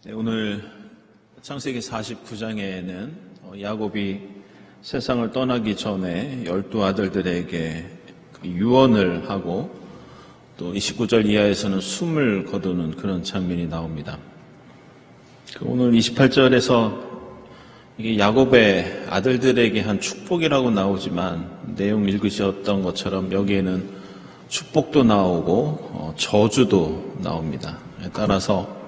네, 오늘 창세기 49장에는 야곱이 세상을 떠나기 전에 12 아들들에게 유언을 하고 또 29절 이하에서는 숨을 거두는 그런 장면이 나옵니다. 오늘 28절에서 이게 야곱의 아들들에게 한 축복이라고 나오지만 내용 읽으셨던 것처럼 여기에는 축복도 나오고 저주도 나옵니다. 따라서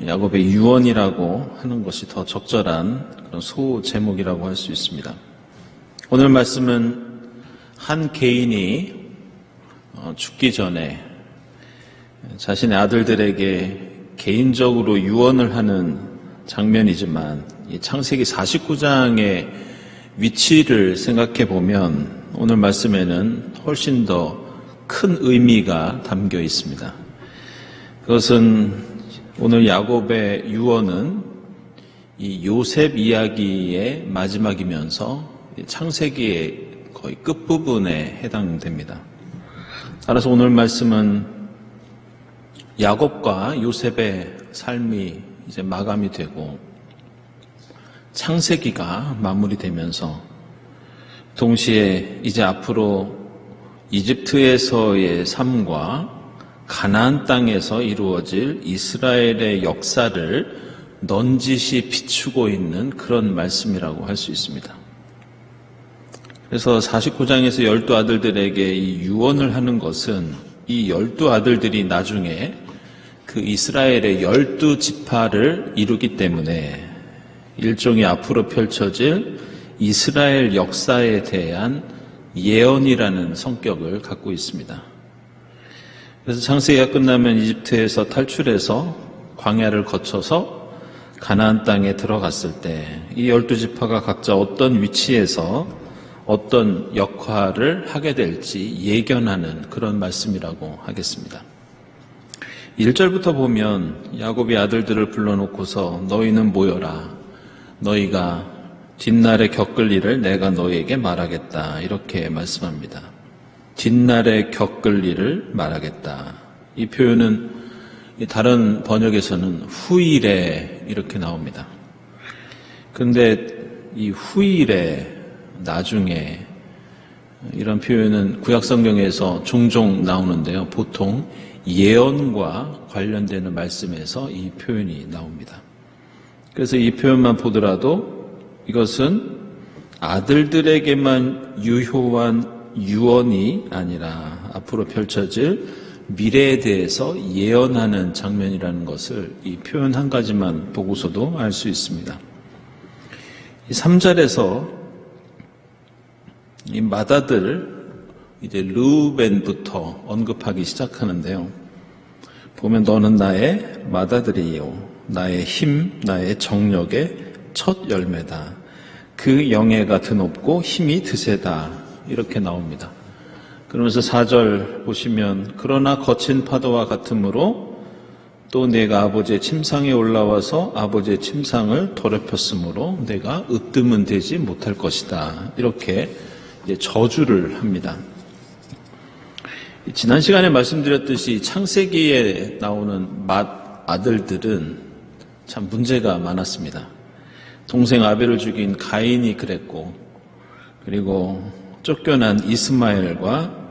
야곱의 유언이라고 하는 것이 더 적절한 그런 소제목이라고 할 수 있습니다. 오늘 말씀은 한 개인이 죽기 전에 자신의 아들들에게 개인적으로 유언을 하는 장면이지만 이 창세기 49장의 위치를 생각해 보면 오늘 말씀에는 훨씬 더 큰 의미가 담겨 있습니다. 그것은 오늘 야곱의 유언은 이 요셉 이야기의 마지막이면서 창세기의 거의 끝부분에 해당됩니다. 따라서 오늘 말씀은 야곱과 요셉의 삶이 이제 마감이 되고 창세기가 마무리되면서 동시에 이제 앞으로 이집트에서의 삶과 가나안 땅에서 이루어질 이스라엘의 역사를 넌지시 비추고 있는 그런 말씀이라고 할 수 있습니다. 그래서 49장에서 12 아들들에게 이 유언을 하는 것은 이 12 아들들이 나중에 그 이스라엘의 12지파를 이루기 때문에 일종의 앞으로 펼쳐질 이스라엘 역사에 대한 예언이라는 성격을 갖고 있습니다. 그래서 창세기가 끝나면 이집트에서 탈출해서 광야를 거쳐서 가나안 땅에 들어갔을 때 이 12지파가 각자 어떤 위치에서 어떤 역할을 하게 될지 예견하는 그런 말씀이라고 하겠습니다. 1절부터 보면 야곱이 아들들을 불러놓고서 너희는 모여라. 너희가 뒷날에 겪을 일을 내가 너희에게 말하겠다. 이렇게 말씀합니다. 뒷날에 겪을 일을 말하겠다. 이 표현은 다른 번역에서는 후일에 이렇게 나옵니다. 그런데 이 후일에 나중에 이런 표현은 구약성경에서 종종 나오는데요. 보통 예언과 관련되는 말씀에서 이 표현이 나옵니다. 그래서 이 표현만 보더라도 이것은 아들들에게만 유효한 유언이 아니라 앞으로 펼쳐질 미래에 대해서 예언하는 장면이라는 것을 이 표현 한 가지만 보고서도 알 수 있습니다. 이 3절에서 이 맏아들 이제 르우벤부터 언급하기 시작하는데요. 보면 너는 나의 맏아들이요 나의 힘 나의 정력의 첫 열매다. 그 영예가 드높고 힘이 드세다. 이렇게 나옵니다. 그러면서 4절 보시면 그러나 거친 파도와 같으므로 또 내가 아버지의 침상에 올라와서 아버지의 침상을 더럽혔으므로 내가 으뜸은 되지 못할 것이다. 이렇게 이제 저주를 합니다. 지난 시간에 말씀드렸듯이 창세기에 나오는 맏아들들은 참 문제가 많았습니다. 동생 아벨을 죽인 가인이 그랬고 그리고 쫓겨난 이스마엘과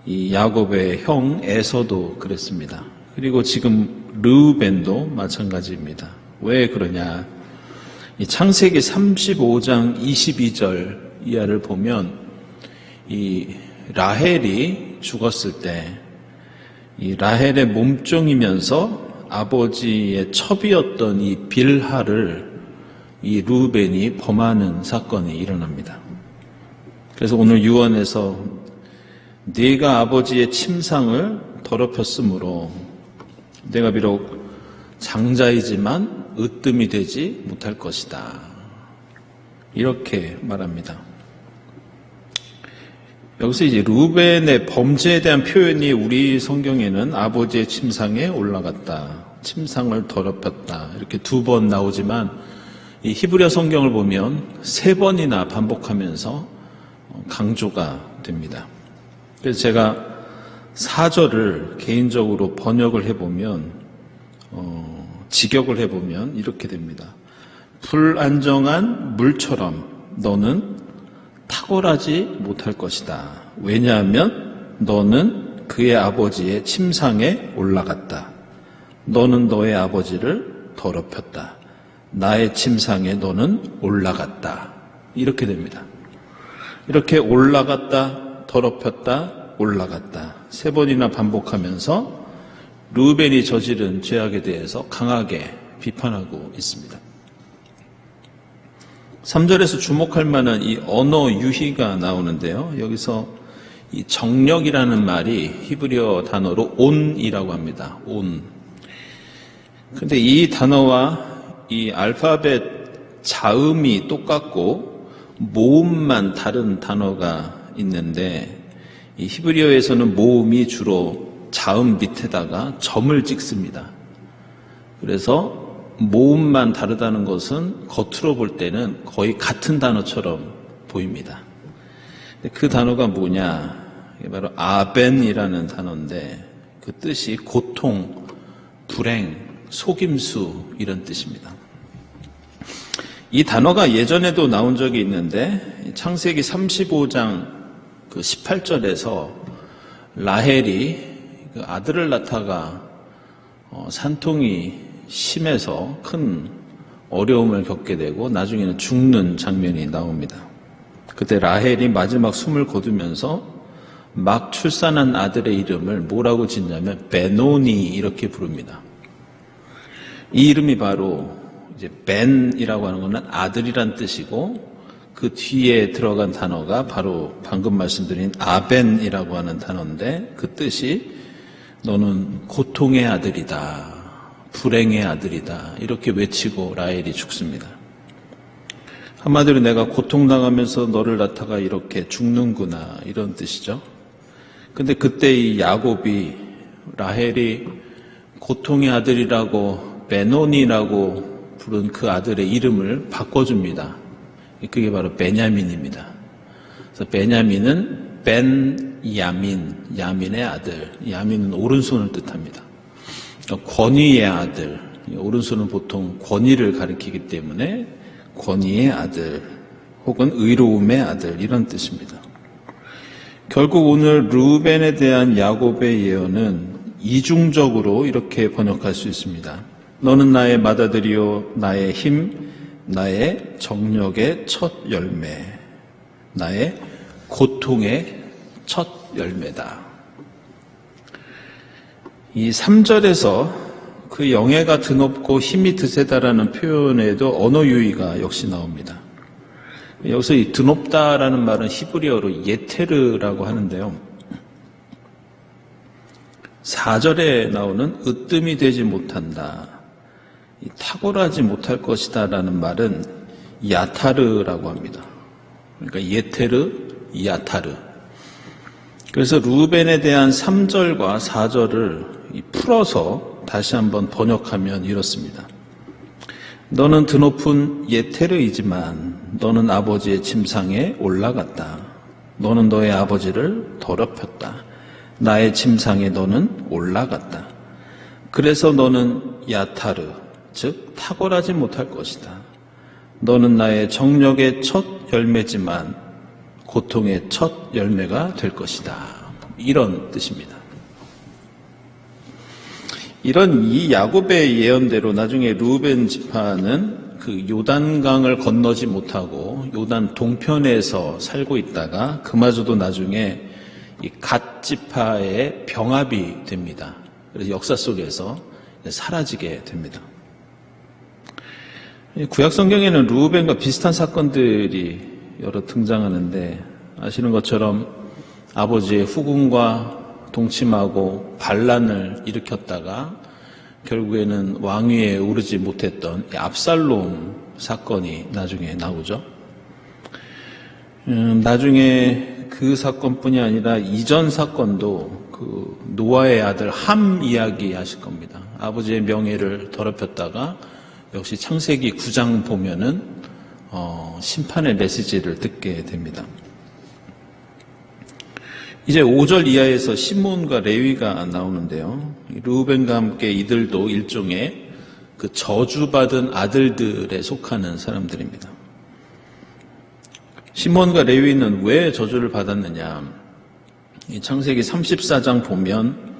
이 야곱의 형 에서도 그랬습니다. 그리고 지금 르우벤도 마찬가지입니다. 왜 그러냐? 이 창세기 35장 22절 이하를 보면 이 라헬이 죽었을 때 이 라헬의 몸종이면서 아버지의 첩이었던 이 빌하를 이 르우벤이 범하는 사건이 일어납니다. 그래서 오늘 유언에서 네가 아버지의 침상을 더럽혔으므로 내가 비록 장자이지만 으뜸이 되지 못할 것이다. 이렇게 말합니다. 여기서 이제 르우벤의 범죄에 대한 표현이 우리 성경에는 아버지의 침상에 올라갔다. 침상을 더럽혔다. 이렇게 2번 나오지만 이 히브리어 성경을 보면 3번이나 반복하면서 강조가 됩니다. 그래서 제가 4절을 개인적으로 번역을 해보면 직역을 해보면 이렇게 됩니다. 불안정한 물처럼 너는 탁월하지 못할 것이다. 왜냐하면 너는 그의 아버지의 침상에 올라갔다. 너는 너의 아버지를 더럽혔다. 나의 침상에 너는 올라갔다. 이렇게 됩니다. 이렇게 올라갔다, 더럽혔다, 올라갔다. 3번이나 반복하면서 르우벤이 저지른 죄악에 대해서 강하게 비판하고 있습니다. 3절에서 주목할 만한 이 언어 유희가 나오는데요. 여기서 이 정력이라는 말이 히브리어 단어로 온이라고 합니다. 온. 근데 이 단어와 이 알파벳 자음이 똑같고 모음만 다른 단어가 있는데 이 히브리어에서는 모음이 주로 자음 밑에다가 점을 찍습니다. 그래서 모음만 다르다는 것은 겉으로 볼 때는 거의 같은 단어처럼 보입니다. 그 단어가 뭐냐? 이게 바로 아벤이라는 단어인데 그 뜻이 고통, 불행, 속임수 이런 뜻입니다. 이 단어가 예전에도 나온 적이 있는데 창세기 35장 그 18절에서 라헬이 그 아들을 낳다가 산통이 심해서 큰 어려움을 겪게 되고 나중에는 죽는 장면이 나옵니다. 그때 라헬이 마지막 숨을 거두면서 막 출산한 아들의 이름을 뭐라고 짓냐면 베노니 이렇게 부릅니다. 이 이름이 바로 이제 벤이라고 하는 것은 아들이란 뜻이고 그 뒤에 들어간 단어가 바로 방금 말씀드린 아벤이라고 하는 단어인데 그 뜻이 너는 고통의 아들이다. 불행의 아들이다. 이렇게 외치고 라헬이 죽습니다. 한마디로 내가 고통당하면서 너를 낳다가 이렇게 죽는구나 이런 뜻이죠. 근데 그때 이 야곱이 라헬이 고통의 아들이라고 베노니라고 부른 그 아들의 이름을 바꿔줍니다. 그게 바로 베냐민입니다. 그래서 베냐민은 벤야민, 야민의 아들. 야민은 오른손을 뜻합니다. 권위의 아들, 오른손은 보통 권위를 가리키기 때문에 권위의 아들 혹은 의로움의 아들 이런 뜻입니다. 결국 오늘 르우벤에 대한 야곱의 예언은 이중적으로 이렇게 번역할 수 있습니다. 너는 나의 맏아들이요 나의 힘, 나의 정력의 첫 열매, 나의 고통의 첫 열매다. 이 3절에서 그 영예가 드높고 힘이 드세다라는 표현에도 언어 유희가 역시 나옵니다. 여기서 이 드높다라는 말은 히브리어로 예테르라고 하는데요. 4절에 나오는 으뜸이 되지 못한다, 탁월하지 못할 것이다 라는 말은 야타르라고 합니다. 그러니까 예테르, 야타르. 그래서 르우벤에 대한 3절과 4절을 풀어서 다시 한번 번역하면 이렇습니다. 너는 드높은 예테르이지만 너는 아버지의 침상에 올라갔다. 너는 너의 아버지를 더럽혔다. 나의 침상에 너는 올라갔다. 그래서 너는 야타르, 즉 탁월하지 못할 것이다. 너는 나의 정력의 첫 열매지만 고통의 첫 열매가 될 것이다. 이런 뜻입니다. 이런 이 야곱의 예언대로 나중에 르우벤 지파는 그 요단강을 건너지 못하고 요단 동편에서 살고 있다가 그마저도 나중에 이 갓 지파의 병합이 됩니다. 그래서 역사 속에서 사라지게 됩니다. 구약 성경에는 르우벤과 비슷한 사건들이 여러 등장하는데 아시는 것처럼 아버지의 후궁과 동침하고 반란을 일으켰다가 결국에는 왕위에 오르지 못했던 압살롬 사건이 나중에 나오죠. 나중에 그 사건뿐이 아니라 이전 사건도 그 노아의 아들 함 이야기 하실 겁니다. 아버지의 명예를 더럽혔다가 역시 창세기 9장 보면은 심판의 메시지를 듣게 됩니다. 이제 5절 이하에서 시몬과 레위가 나오는데요. 르우벤과 함께 이들도 일종의 그 저주받은 아들들에 속하는 사람들입니다. 시몬과 레위는 왜 저주를 받았느냐? 이 창세기 34장 보면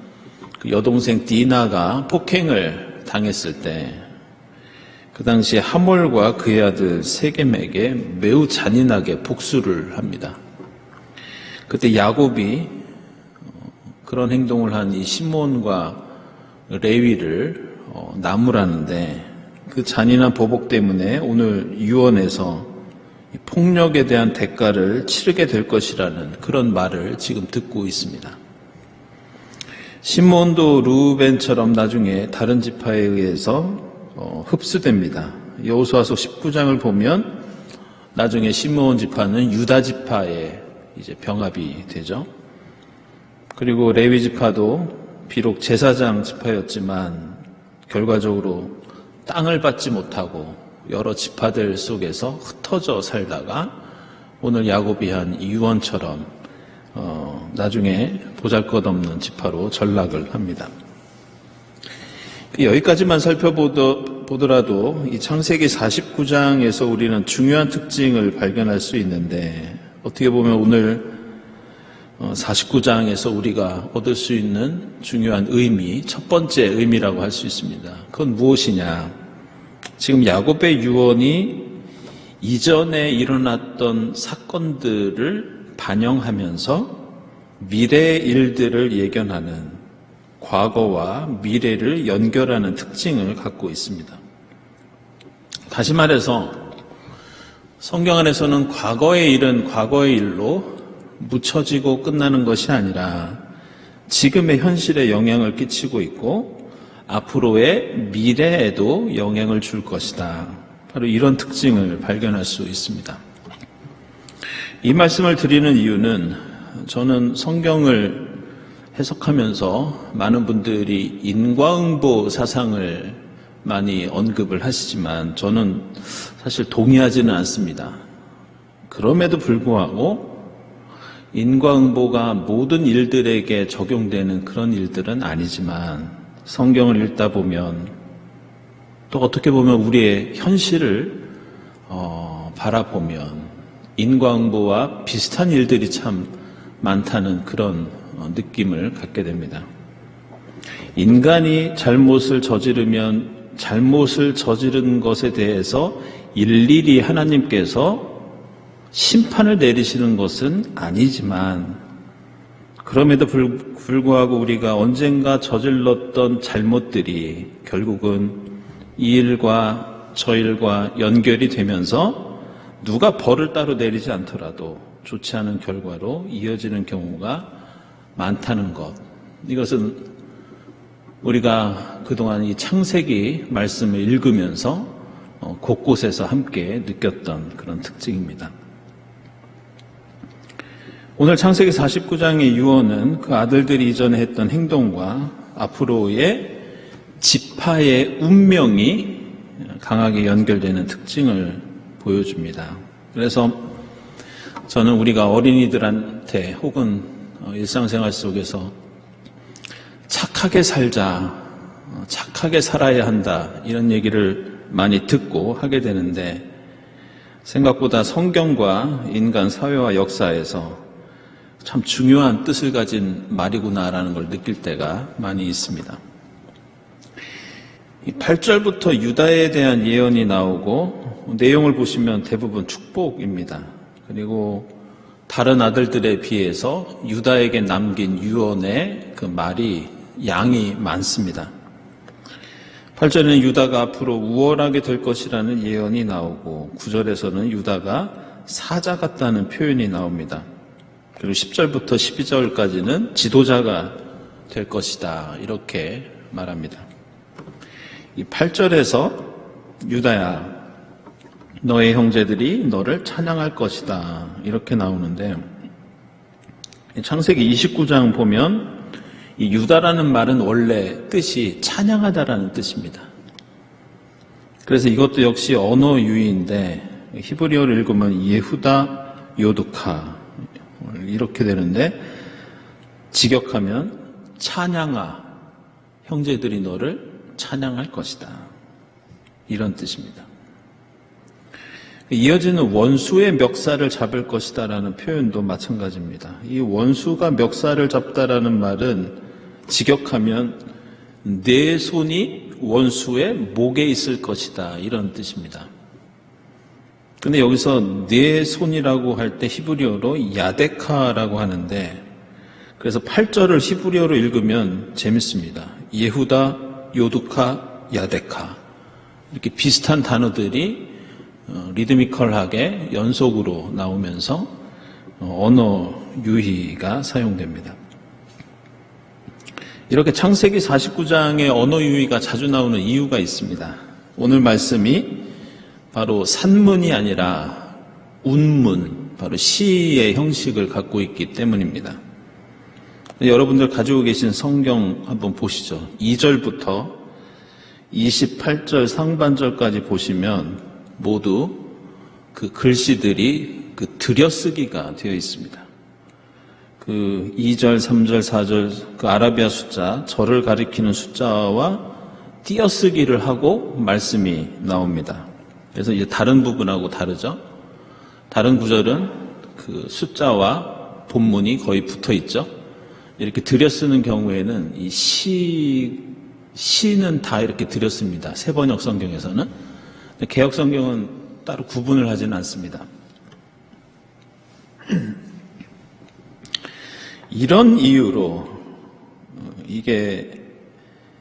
그 여동생 디나가 폭행을 당했을 때 그 당시에 하몰과 그의 아들 세겜에게 매우 잔인하게 복수를 합니다. 그때 야곱이 그런 행동을 한 이 시몬과 레위를 나무라는데 그 잔인한 보복 때문에 오늘 유언에서 폭력에 대한 대가를 치르게 될 것이라는 그런 말을 지금 듣고 있습니다. 시몬도 루벤처럼 나중에 다른 지파에 의해서 흡수됩니다. 여호수아서 19장을 보면 나중에 시므온 지파는 유다 지파에 이제 병합이 되죠. 그리고 레위 지파도 비록 제사장 지파였지만 결과적으로 땅을 받지 못하고 여러 지파들 속에서 흩어져 살다가 오늘 야곱이 한 유언처럼 나중에 보잘것없는 지파로 전락을 합니다. 여기까지만 살펴보더라도 이 창세기 49장에서 우리는 중요한 특징을 발견할 수 있는데 어떻게 보면 오늘 49장에서 우리가 얻을 수 있는 중요한 의미, 첫 번째 의미라고 할 수 있습니다. 그건 무엇이냐? 지금 야곱의 유언이 이전에 일어났던 사건들을 반영하면서 미래의 일들을 예견하는 과거와 미래를 연결하는 특징을 갖고 있습니다. 다시 말해서 성경 안에서는 과거의 일은 과거의 일로 묻혀지고 끝나는 것이 아니라 지금의 현실에 영향을 끼치고 있고 앞으로의 미래에도 영향을 줄 것이다. 바로 이런 특징을 발견할 수 있습니다. 이 말씀을 드리는 이유는 저는 성경을 해석하면서 많은 분들이 인과응보 사상을 많이 언급을 하시지만 저는 사실 동의하지는 않습니다. 그럼에도 불구하고 인과응보가 모든 일들에게 적용되는 그런 일들은 아니지만 성경을 읽다 보면 또 어떻게 보면 우리의 현실을 바라보면 인과응보와 비슷한 일들이 참 많다는 그런 느낌을 갖게 됩니다. 인간이 잘못을 저지르면 잘못을 저지른 것에 대해서 일일이 하나님께서 심판을 내리시는 것은 아니지만 그럼에도 불구하고 우리가 언젠가 저질렀던 잘못들이 결국은 이 일과 저 일과 연결이 되면서 누가 벌을 따로 내리지 않더라도 좋지 않은 결과로 이어지는 경우가 많다는 것. 이것은 우리가 그동안 이 창세기 말씀을 읽으면서 곳곳에서 함께 느꼈던 그런 특징입니다. 오늘 창세기 49장의 유언은 그 아들들이 이전에 했던 행동과 앞으로의 지파의 운명이 강하게 연결되는 특징을 보여줍니다. 그래서 저는 우리가 어린이들한테 혹은 일상생활 속에서 착하게 살자, 착하게 살아야 한다 이런 얘기를 많이 듣고 하게 되는데 생각보다 성경과 인간 사회와 역사에서 참 중요한 뜻을 가진 말이구나라는 걸 느낄 때가 많이 있습니다. 8절부터 유다에 대한 예언이 나오고 내용을 보시면 대부분 축복입니다. 그리고 다른 아들들에 비해서 유다에게 남긴 유언의 그 말이 양이 많습니다. 8절에는 유다가 앞으로 우월하게 될 것이라는 예언이 나오고 9절에서는 유다가 사자 같다는 표현이 나옵니다. 그리고 10절부터 12절까지는 지도자가 될 것이다 이렇게 말합니다. 이 8절에서 유다야 너의 형제들이 너를 찬양할 것이다 이렇게 나오는데 창세기 29장 보면 이 유다라는 말은 원래 뜻이 찬양하다라는 뜻입니다. 그래서 이것도 역시 언어 유희인데 히브리어를 읽으면 예후다 요두카 이렇게 되는데 직역하면 찬양아 형제들이 너를 찬양할 것이다. 이런 뜻입니다. 이어지는 원수의 멱살을 잡을 것이다라는 표현도 마찬가지입니다. 이 원수가 멱살을 잡다라는 말은 직역하면 내 손이 원수의 목에 있을 것이다 이런 뜻입니다. 근데 여기서 내 손이라고 할 때 히브리어로 야데카라고 하는데, 그래서 8절을 히브리어로 읽으면 재밌습니다. 예후다, 요두카, 야데카, 이렇게 비슷한 단어들이 리드미컬하게 연속으로 나오면서 언어 유희가 사용됩니다. 이렇게 창세기 49장에 언어 유희가 자주 나오는 이유가 있습니다. 오늘 말씀이 바로 산문이 아니라 운문, 바로 시의 형식을 갖고 있기 때문입니다. 여러분들 가지고 계신 성경 한번 보시죠. 2절부터 28절 상반절까지 보시면 모두 그 글씨들이 그 들여쓰기가 되어 있습니다. 그 2절, 3절, 4절 그 아라비아 숫자, 절을 가리키는 숫자와 띄어쓰기를 하고 말씀이 나옵니다. 그래서 이제 다른 부분하고 다르죠. 다른 구절은 그 숫자와 본문이 거의 붙어 있죠. 이렇게 들여쓰는 경우에는 이 시는 다 이렇게 들여씁니다. 새번역 성경에서는. 개역 성경은 따로 구분을 하지는 않습니다. 이런 이유로 이게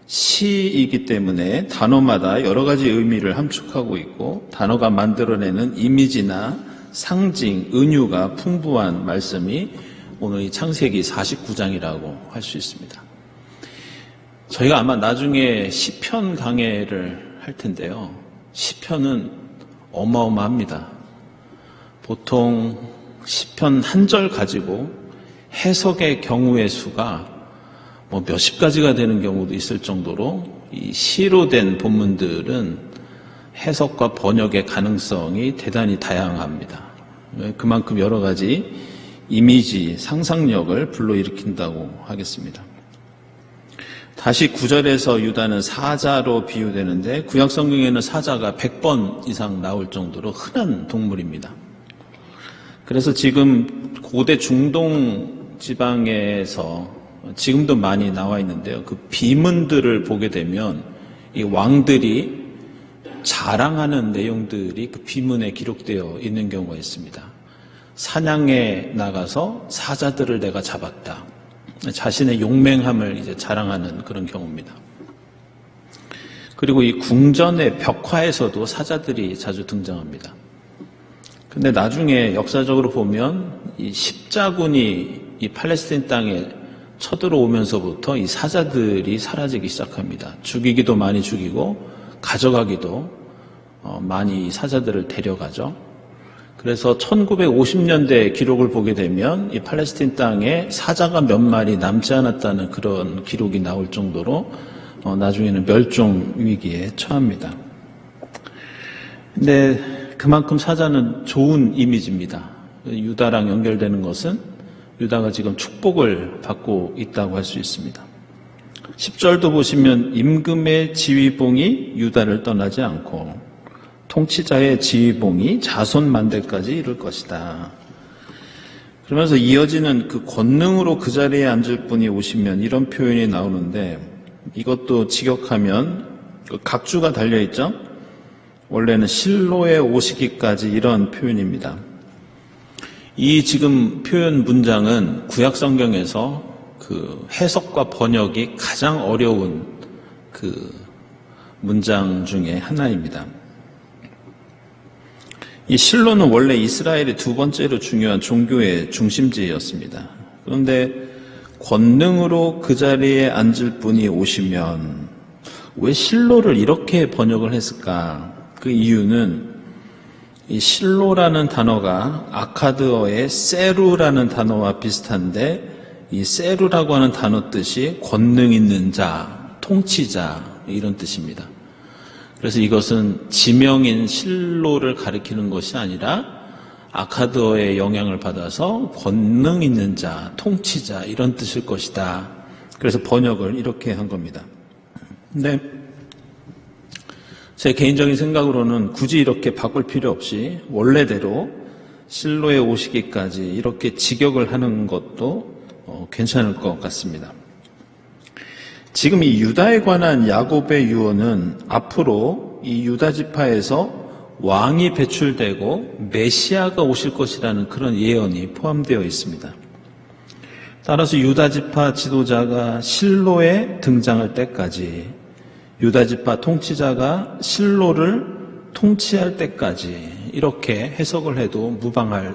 시이기 때문에 단어마다 여러 가지 의미를 함축하고 있고 단어가 만들어내는 이미지나 상징, 은유가 풍부한 말씀이 오늘 이 창세기 49장이라고 할 수 있습니다. 저희가 아마 나중에 시편 강해를 할 텐데요. 시편은 어마어마합니다. 보통 시편 한 절 가지고 해석의 경우의 수가 몇십 가지가 되는 경우도 있을 정도로 이 시로 된 본문들은 해석과 번역의 가능성이 대단히 다양합니다. 그만큼 여러 가지 이미지, 상상력을 불러일으킨다고 하겠습니다. 다시 9절에서 유다는 사자로 비유되는데 구약 성경에는 사자가 100번 이상 나올 정도로 흔한 동물입니다. 그래서 지금 고대 중동 지방에서 지금도 많이 나와 있는데요. 그 비문들을 보게 되면 이 왕들이 자랑하는 내용들이 그 비문에 기록되어 있는 경우가 있습니다. 사냥에 나가서 사자들을 내가 잡았다. 자신의 용맹함을 이제 자랑하는 그런 경우입니다. 그리고 이 궁전의 벽화에서도 사자들이 자주 등장합니다. 근데 나중에 역사적으로 보면 이 십자군이 이 팔레스타인 땅에 쳐들어오면서부터 이 사자들이 사라지기 시작합니다. 죽이기도 많이 죽이고 가져가기도 많이 사자들을 데려가죠. 그래서 1950년대 기록을 보게 되면 이 팔레스타인 땅에 사자가 몇 마리 남지 않았다는 그런 기록이 나올 정도로 나중에는 멸종 위기에 처합니다. 근데 그만큼 사자는 좋은 이미지입니다. 유다랑 연결되는 것은 유다가 지금 축복을 받고 있다고 할 수 있습니다. 10절도 보시면 임금의 지휘봉이 유다를 떠나지 않고 통치자의 지휘봉이 자손 만대까지 이룰 것이다. 그러면서 이어지는 그 권능으로 그 자리에 앉을 분이 오시면 이런 표현이 나오는데 이것도 직역하면 각주가 달려있죠. 원래는 실로에 오시기까지 이런 표현입니다. 이 지금 표현 문장은 구약 성경에서 그 해석과 번역이 가장 어려운 그 문장 중에 하나입니다. 이 실로는 원래 이스라엘의 두 번째로 중요한 종교의 중심지였습니다. 그런데 권능으로 그 자리에 앉을 분이 오시면 왜 실로를 이렇게 번역을 했을까? 그 이유는 이 실로라는 단어가 아카드어의 세루라는 단어와 비슷한데 이 세루라고 하는 단어 뜻이 권능 있는 자, 통치자 이런 뜻입니다. 그래서 이것은 지명인 실로를 가리키는 것이 아니라 아카드어의 영향을 받아서 권능 있는 자, 통치자 이런 뜻일 것이다. 그래서 번역을 이렇게 한 겁니다. 근데 제 개인적인 생각으로는 굳이 이렇게 바꿀 필요 없이 원래대로 실로에 오시기까지 이렇게 직역을 하는 것도 괜찮을 것 같습니다. 지금 이 유다에 관한 야곱의 유언은 앞으로 이 유다 지파에서 왕이 배출되고 메시아가 오실 것이라는 그런 예언이 포함되어 있습니다. 따라서 유다 지파 지도자가 실로에 등장할 때까지, 유다 지파 통치자가 실로를 통치할 때까지 이렇게 해석을 해도 무방할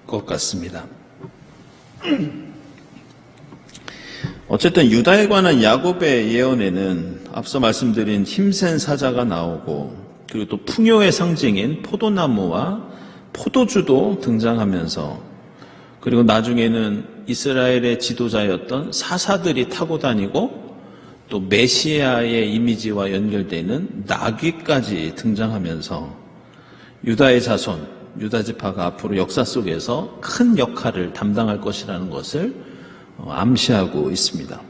것 같습니다. 어쨌든 유다에 관한 야곱의 예언에는 앞서 말씀드린 힘센 사자가 나오고, 그리고 또 풍요의 상징인 포도나무와 포도주도 등장하면서, 그리고 나중에는 이스라엘의 지도자였던 사사들이 타고 다니고 또 메시아의 이미지와 연결되는 나귀까지 등장하면서 유다의 자손, 유다 지파가 앞으로 역사 속에서 큰 역할을 담당할 것이라는 것을 암시하고 있습니다.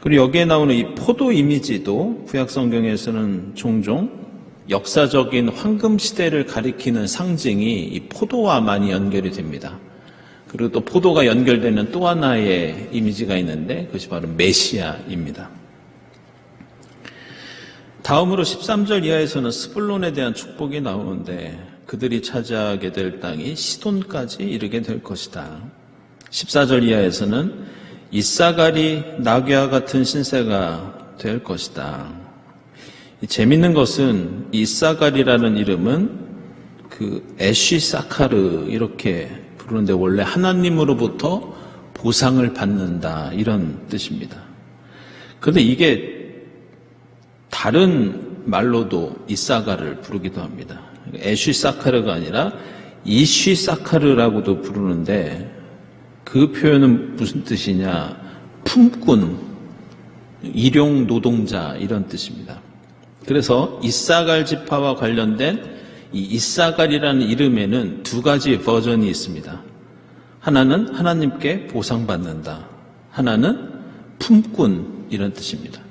그리고 여기에 나오는 이 포도 이미지도 구약 성경에서는 종종 역사적인 황금 시대를 가리키는 상징이 이 포도와 많이 연결이 됩니다. 그리고 또 포도가 연결되는 또 하나의 이미지가 있는데 그것이 바로 메시아입니다. 다음으로 13절 이하에서는 스불론에 대한 축복이 나오는데 그들이 차지하게 될 땅이 시돈까지 이르게 될 것이다. 14절 이하에서는 이사갈이 나귀와 같은 신세가 될 것이다. 재밌는 것은 이사갈이라는 이름은 그 에쉬사카르 이렇게 부르는데 원래 하나님으로부터 보상을 받는다 이런 뜻입니다. 그런데 이게 다른 말로도 이사갈을 부르기도 합니다. 에쉬사카르가 아니라 이쉬사카르라고도 부르는데 그 표현은 무슨 뜻이냐? 품꾼, 일용 노동자 이런 뜻입니다. 그래서 이사갈 지파와 관련된 이 이사갈이라는 이름에는 두 가지 버전이 있습니다. 하나는 하나님께 보상받는다. 하나는 품꾼 이런 뜻입니다.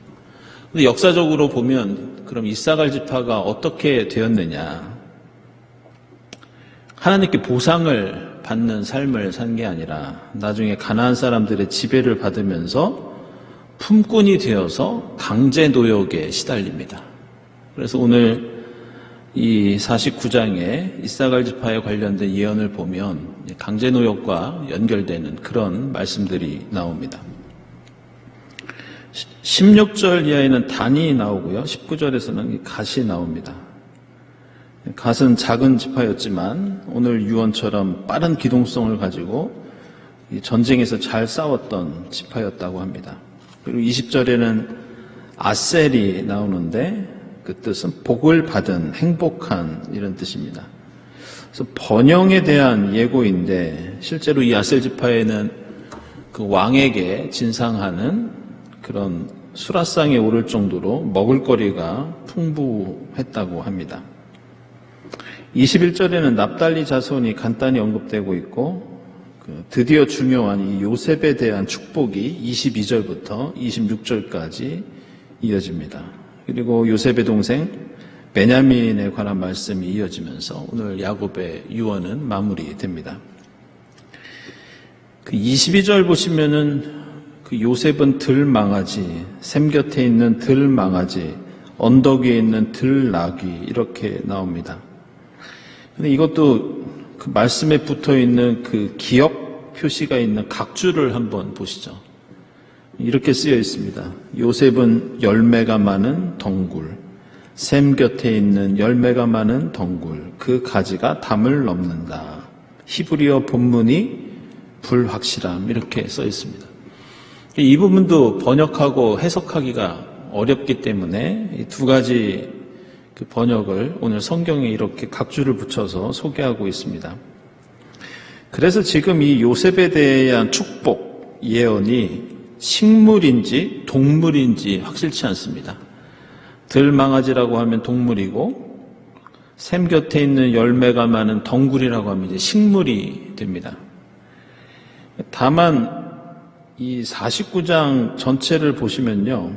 근데 역사적으로 보면 그럼 이사갈 지파가 어떻게 되었느냐? 하나님께 보상을 받는 삶을 산 게 아니라 나중에 가나안 사람들의 지배를 받으면서 품꾼이 되어서 강제 노역에 시달립니다. 그래서 오늘 이 49장에 이사갈 지파에 관련된 예언을 보면 강제 노역과 연결되는 그런 말씀들이 나옵니다. 16절 이하에는 단이 나오고요. 19절에서는 갓이 나옵니다. 갓은 작은 지파였지만 오늘 유언처럼 빠른 기동성을 가지고 전쟁에서 잘 싸웠던 지파였다고 합니다. 그리고 20절에는 아셀이 나오는데 그 뜻은 복을 받은, 행복한 이런 뜻입니다. 그래서 번영에 대한 예고인데 실제로 이 아셀 지파에는 그 왕에게 진상하는 그런 수라상에 오를 정도로 먹을거리가 풍부했다고 합니다. 21절에는 납달리 자손이 간단히 언급되고 있고 드디어 중요한 이 요셉에 대한 축복이 22절부터 26절까지 이어집니다. 그리고 요셉의 동생 베냐민에 관한 말씀이 이어지면서 오늘 야곱의 유언은 마무리됩니다. 그 22절 보시면은 그 요셉은 들망아지, 샘 곁에 있는 들망아지, 언덕 위에 있는 들나귀 이렇게 나옵니다. 근데 이것도 그 말씀에 붙어 있는 그 기억 표시가 있는 각주를 한번 보시죠. 이렇게 쓰여 있습니다. 요셉은 열매가 많은 덩굴, 샘 곁에 있는 열매가 많은 덩굴, 그 가지가 담을 넘는다. 히브리어 본문이 불확실함 이렇게 써 있습니다. 이 부분도 번역하고 해석하기가 어렵기 때문에 이 두 가지 그 번역을 오늘 성경에 이렇게 각주를 붙여서 소개하고 있습니다. 그래서 지금 이 요셉에 대한 축복 예언이 식물인지 동물인지 확실치 않습니다. 들망아지라고 하면 동물이고 샘 곁에 있는 열매가 많은 덩굴이라고 하면 이제 식물이 됩니다. 다만 이 49장 전체를 보시면요.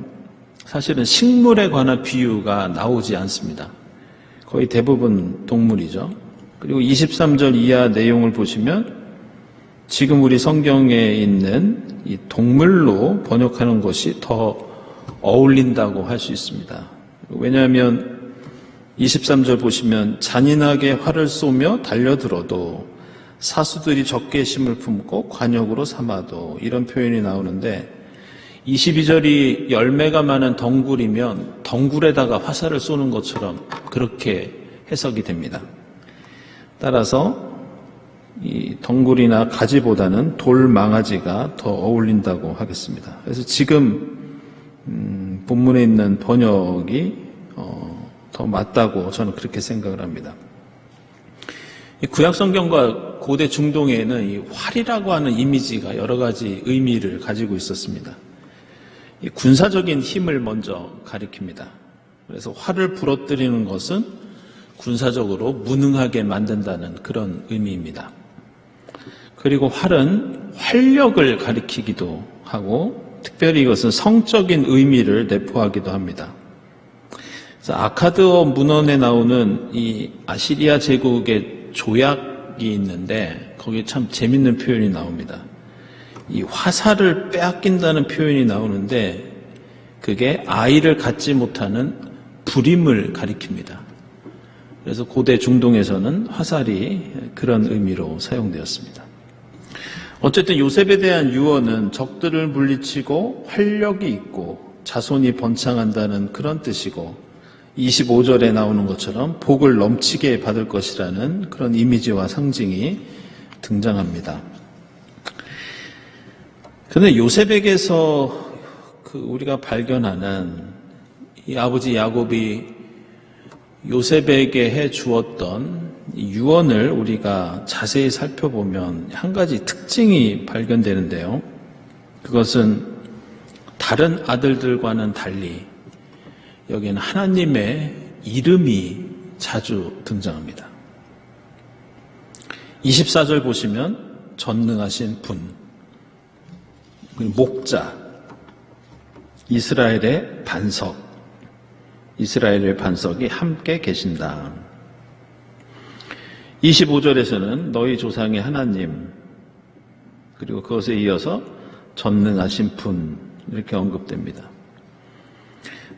사실은 식물에 관한 비유가 나오지 않습니다. 거의 대부분 동물이죠. 그리고 23절 이하 내용을 보시면 지금 우리 성경에 있는 이 동물로 번역하는 것이 더 어울린다고 할 수 있습니다. 왜냐하면 23절 보시면 잔인하게 활을 쏘며 달려들어도 사수들이 적개심을 품고 관역으로 삼아도 이런 표현이 나오는데 22절이 열매가 많은 덩굴이면 덩굴에다가 화살을 쏘는 것처럼 그렇게 해석이 됩니다. 따라서 이 덩굴이나 가지보다는 돌망아지가 더 어울린다고 하겠습니다. 그래서 지금 본문에 있는 번역이 더 맞다고 저는 그렇게 생각을 합니다. 이 구약 성경과 고대 중동에는 이 활이라고 하는 이미지가 여러 가지 의미를 가지고 있었습니다. 이 군사적인 힘을 먼저 가리킵니다. 그래서 활을 부러뜨리는 것은 군사적으로 무능하게 만든다는 그런 의미입니다. 그리고 활은 활력을 가리키기도 하고 특별히 이것은 성적인 의미를 내포하기도 합니다. 그래서 아카드어 문헌에 나오는 이 아시리아 제국의 조약이 있는데 거기에 참 재밌는 표현이 나옵니다. 이 화살을 빼앗긴다는 표현이 나오는데 그게 아이를 갖지 못하는 불임을 가리킵니다. 그래서 고대 중동에서는 화살이 그런 의미로 사용되었습니다. 어쨌든 요셉에 대한 유언은 적들을 물리치고 활력이 있고 자손이 번창한다는 그런 뜻이고 25절에 나오는 것처럼 복을 넘치게 받을 것이라는 그런 이미지와 상징이 등장합니다. 그런데 요셉에게서 우리가 발견하는 이 아버지 야곱이 요셉에게 해 주었던 유언을 우리가 자세히 살펴보면 한 가지 특징이 발견되는데요. 그것은 다른 아들들과는 달리 여기는 하나님의 이름이 자주 등장합니다. 24절 보시면 전능하신 분, 목자, 이스라엘의 반석, 이스라엘의 반석이 함께 계신다. 25절에서는 너희 조상의 하나님, 그리고 그것에 이어서 전능하신 분 이렇게 언급됩니다.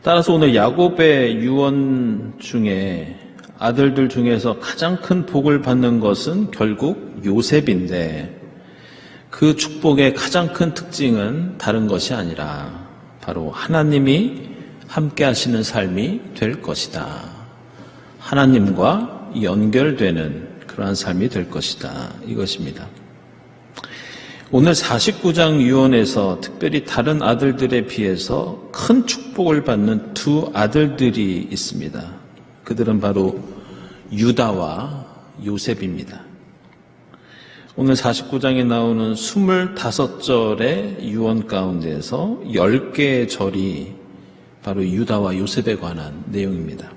따라서 오늘 야곱의 유언 중에 아들들 중에서 가장 큰 복을 받는 것은 결국 요셉인데 그 축복의 가장 큰 특징은 다른 것이 아니라 바로 하나님이 함께 하시는 삶이 될 것이다. 하나님과 연결되는 그러한 삶이 될 것이다. 이것입니다. 오늘 49장 유언에서 특별히 다른 아들들에 비해서 큰 축복을 받는 두 아들들이 있습니다. 그들은 바로 유다와 요셉입니다. 오늘 49장에 나오는 25절의 유언 가운데에서 10개의 절이 바로 유다와 요셉에 관한 내용입니다.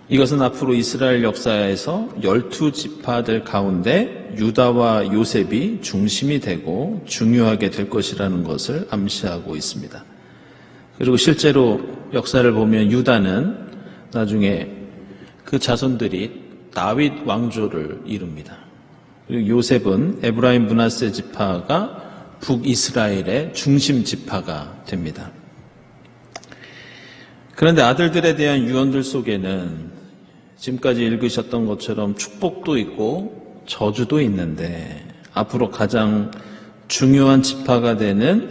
이것은 앞으로 이스라엘 역사에서 12지파들 가운데 유다와 요셉이 중심이 되고 중요하게 될 것이라는 것을 암시하고 있습니다. 그리고 실제로 역사를 보면 유다는 나중에 그 자손들이 다윗 왕조를 이룹니다. 그리고 요셉은 에브라임 므낫세 지파가 북이스라엘의 중심 지파가 됩니다. 그런데 아들들에 대한 유언들 속에는 지금까지 읽으셨던 것처럼 축복도 있고 저주도 있는데 앞으로 가장 중요한 지파가 되는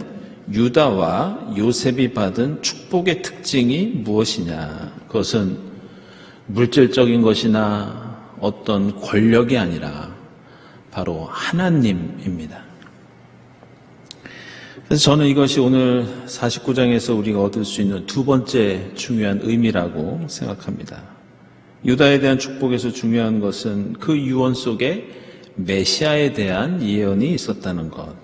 유다와 요셉이 받은 축복의 특징이 무엇이냐? 그것은 물질적인 것이나 어떤 권력이 아니라 바로 하나님입니다. 그래서 저는 이것이 오늘 49장에서 우리가 얻을 수 있는 두 번째 중요한 의미라고 생각합니다. 유다에 대한 축복에서 중요한 것은 그 유언 속에 메시아에 대한 예언이 있었다는 것.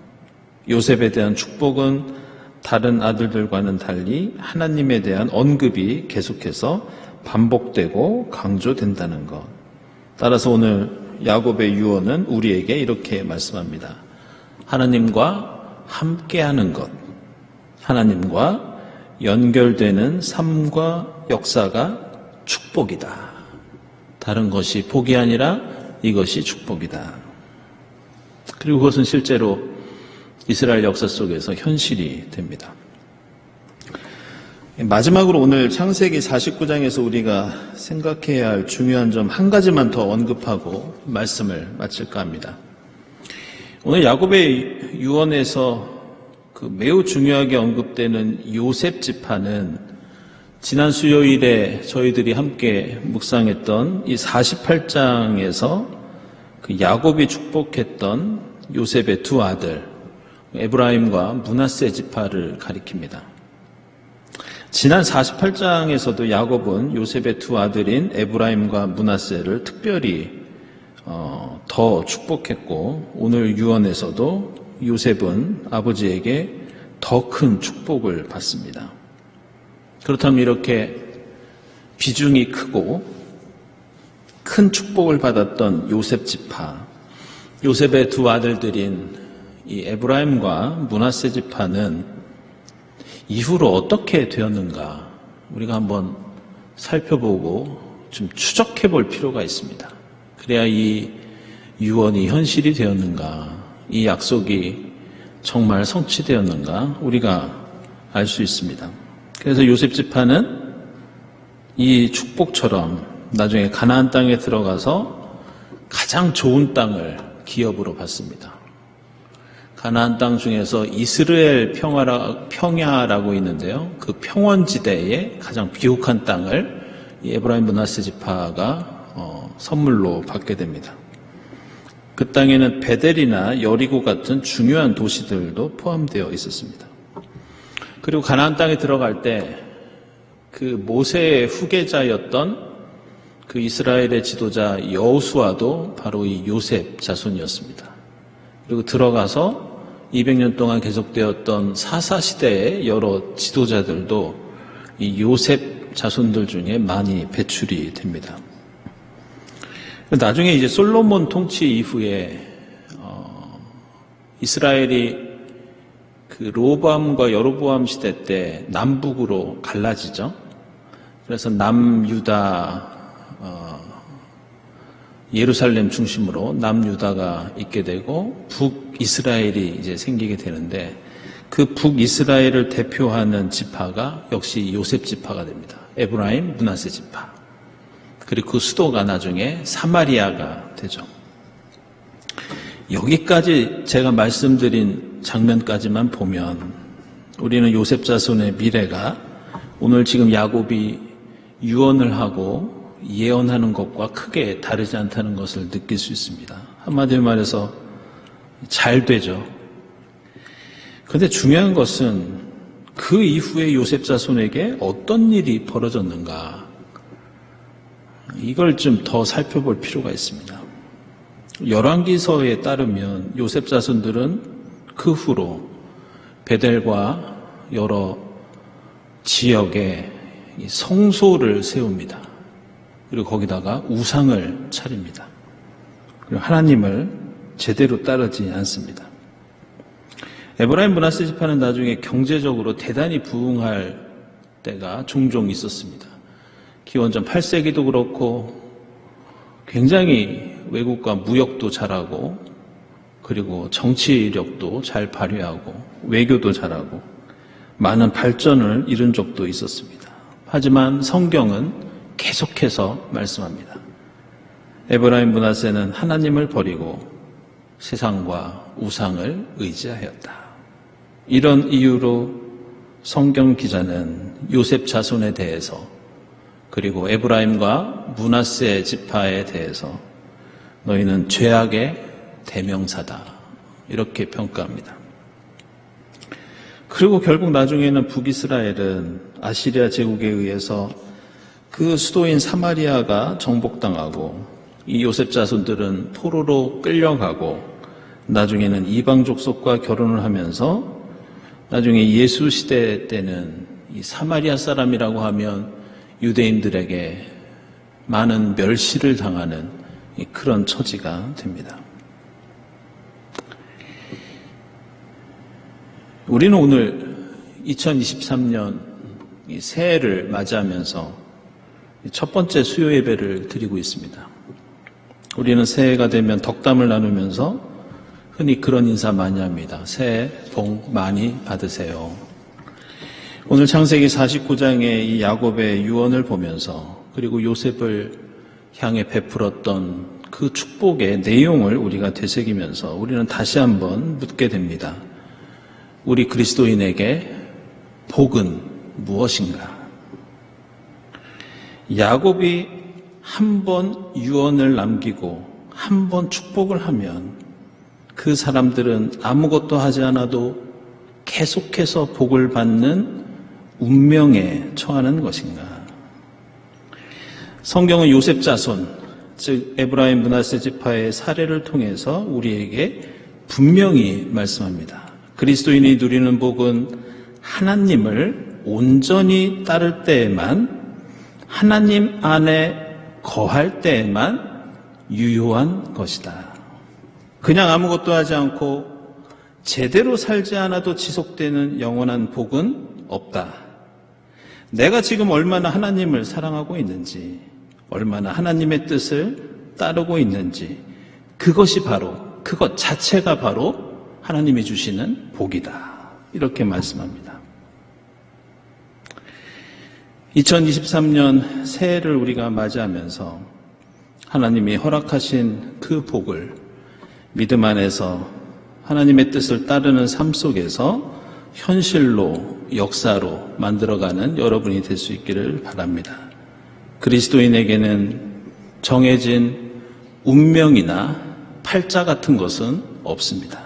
요셉에 대한 축복은 다른 아들들과는 달리 하나님에 대한 언급이 계속해서 반복되고 강조된다는 것. 따라서 오늘 야곱의 유언은 우리에게 이렇게 말씀합니다. 하나님과 함께하는 것, 하나님과 연결되는 삶과 역사가 축복이다. 다른 것이 복이 아니라 이것이 축복이다. 그리고 그것은 실제로 이스라엘 역사 속에서 현실이 됩니다. 마지막으로 오늘 창세기 49장에서 우리가 생각해야 할 중요한 점 한 가지만 더 언급하고 말씀을 마칠까 합니다. 오늘 야곱의 유언에서 매우 중요하게 언급되는 요셉 지파는 지난 수요일에 저희들이 함께 묵상했던 이 48장에서 야곱이 축복했던 요셉의 두 아들 에브라임과 므낫세 지파를 가리킵니다. 지난 48장에서도 야곱은 요셉의 두 아들인 에브라임과 므낫세를 특별히 더 축복했고 오늘 유언에서도 요셉은 아버지에게 더 큰 축복을 받습니다. 그렇다면 이렇게 비중이 크고 큰 축복을 받았던 요셉 지파, 요셉의 두 아들들인 이 에브라임과 므낫세 지파는 이후로 어떻게 되었는가 우리가 한번 살펴보고 좀 추적해 볼 필요가 있습니다. 그래야 이 유언이 현실이 되었는가, 이 약속이 정말 성취되었는가 우리가 알 수 있습니다. 그래서 요셉 지파는 이 축복처럼 나중에 가나안 땅에 들어가서 가장 좋은 땅을 기업으로 받습니다. 가나안 땅 중에서 이스라엘 평야라고 있는데요. 그 평원지대의 가장 비옥한 땅을 이 에브라임 므낫세 지파가 선물로 받게 됩니다. 그 땅에는 베델이나 여리고 같은 중요한 도시들도 포함되어 있었습니다. 그리고 가나안 땅에 들어갈 때 그 모세의 후계자였던 그 이스라엘의 지도자 여호수아도 바로 이 요셉 자손이었습니다. 그리고 들어가서 200년 동안 계속되었던 사사시대의 여러 지도자들도 이 요셉 자손들 중에 많이 배출이 됩니다. 나중에 이제 솔로몬 통치 이후에 이스라엘이 그 로보암과 여로보암 시대 때 남북으로 갈라지죠. 그래서 남유다 예루살렘 중심으로 남유다가 있게 되고 북이스라엘이 이제 생기게 되는데 그 북이스라엘을 대표하는 지파가 역시 요셉 지파가 됩니다. 에브라임, 므낫세 지파. 그리고 그 수도가 나중에 사마리아가 되죠. 여기까지 제가 말씀드린 장면까지만 보면 우리는 요셉 자손의 미래가 오늘 지금 야곱이 유언을 하고 예언하는 것과 크게 다르지 않다는 것을 느낄 수 있습니다. 한마디로 말해서 잘 되죠. 그런데 중요한 것은 그 이후에 요셉 자손에게 어떤 일이 벌어졌는가, 이걸 좀 더 살펴볼 필요가 있습니다. 열왕기서에 따르면 요셉 자손들은 그 후로 베델과 여러 지역에 성소를 세웁니다. 그리고 거기다가 우상을 차립니다. 그리고 하나님을 제대로 따르지 않습니다. 에브라임 므낫세 지파는 나중에 경제적으로 대단히 부흥할 때가 종종 있었습니다. 기원전 8세기도 그렇고 굉장히 외국과 무역도 잘하고 그리고 정치력도 잘 발휘하고 외교도 잘하고 많은 발전을 이룬 적도 있었습니다. 하지만 성경은 계속해서 말씀합니다. 에브라임 므낫세는 하나님을 버리고 세상과 우상을 의지하였다. 이런 이유로 성경 기자는 요셉 자손에 대해서 그리고 에브라임과 므낫세 지파에 대해서 너희는 죄악의 대명사다, 이렇게 평가합니다. 그리고 결국 나중에는 북이스라엘은 아시리아 제국에 의해서 그 수도인 사마리아가 정복당하고 이 요셉 자손들은 포로로 끌려가고 나중에는 이방 족속과 결혼을 하면서 나중에 예수 시대 때는 이 사마리아 사람이라고 하면 유대인들에게 많은 멸시를 당하는 그런 처지가 됩니다. 우리는 오늘 2023년 이 새해를 맞이하면서 첫 번째 수요 예배를 드리고 있습니다. 우리는 새해가 되면 덕담을 나누면서 흔히 그런 인사 많이 합니다. 새해 복 많이 받으세요. 오늘 창세기 49장의 이 야곱의 유언을 보면서 그리고 요셉을 향해 베풀었던 그 축복의 내용을 우리가 되새기면서 우리는 다시 한번 묻게 됩니다. 우리 그리스도인에게 복은 무엇인가? 야곱이 한 번 유언을 남기고 한 번 축복을 하면 그 사람들은 아무것도 하지 않아도 계속해서 복을 받는 운명에 처하는 것인가? 성경은 요셉 자손, 즉 에브라임 므낫세 지파의 사례를 통해서 우리에게 분명히 말씀합니다. 그리스도인이 누리는 복은 하나님을 온전히 따를 때에만, 하나님 안에 거할 때에만 유효한 것이다. 그냥 아무것도 하지 않고 제대로 살지 않아도 지속되는 영원한 복은 없다. 내가 지금 얼마나 하나님을 사랑하고 있는지, 얼마나 하나님의 뜻을 따르고 있는지, 그것이 바로, 그것 자체가 바로 하나님이 주시는 복이다. 이렇게 말씀합니다. 2023년 새해를 우리가 맞이하면서 하나님이 허락하신 그 복을 믿음 안에서 하나님의 뜻을 따르는 삶 속에서 현실로, 역사로 만들어가는 여러분이 될 수 있기를 바랍니다. 그리스도인에게는 정해진 운명이나 팔자 같은 것은 없습니다.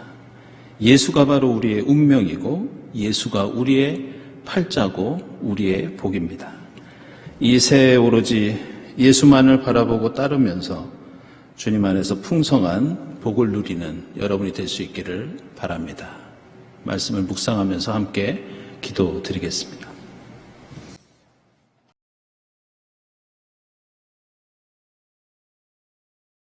예수가 바로 우리의 운명이고 예수가 우리의 팔자고 우리의 복입니다. 이 새해 오로지 예수만을 바라보고 따르면서 주님 안에서 풍성한 복을 누리는 여러분이 될 수 있기를 바랍니다. 말씀을 묵상하면서 함께 기도드리겠습니다.